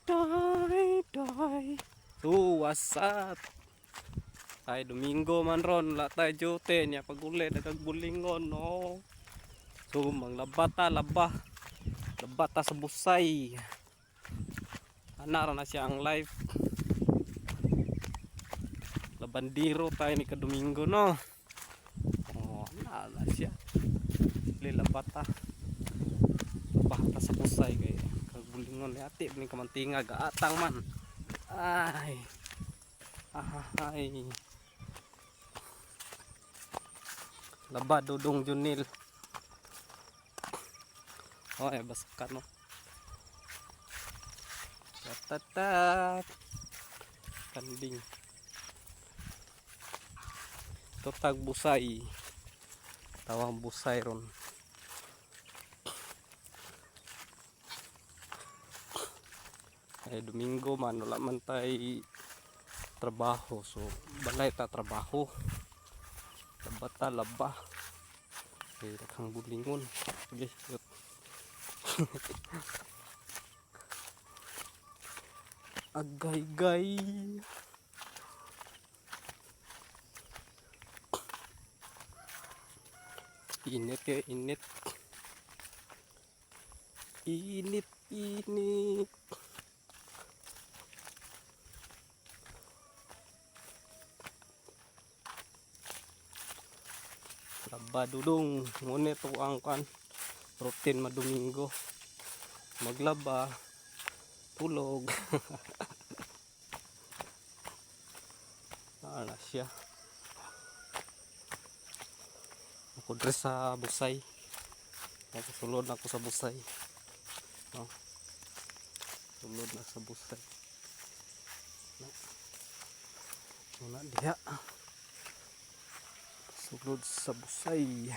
Die. So, what's up? Ay, Domingo man ron, la tayo jote niya pag-uli, nagagbulingon, no? So, manglabata, labata sa busay. Anara na siya ang live. Labandiro tayo ni Kadomingo, no? Oh, anara siya. Labata. Labata sa busay, kaya kagbulingon ni ate, biling kamantinga, gaatang man. Ay. Ay. Laba dudong junil. Oh, ay basakan, no? Tatat. Kanding. Tutag busay. Tawang busay ron. Ay Domingo man, wala man tay trabaho, so balay ta trabaho. Labata laba. Ay daghang bulingon. Sige, yut. Agay-gay. Init ya, init. Init. Laba dudong, ngunit to ang kan routine madomingo. Maglaba, tulog. Ano siya? Ako dress sa busay. Sulod na ako sa busay. No? Sulod na sa busay. No? Muna diha. Sulod sa busay.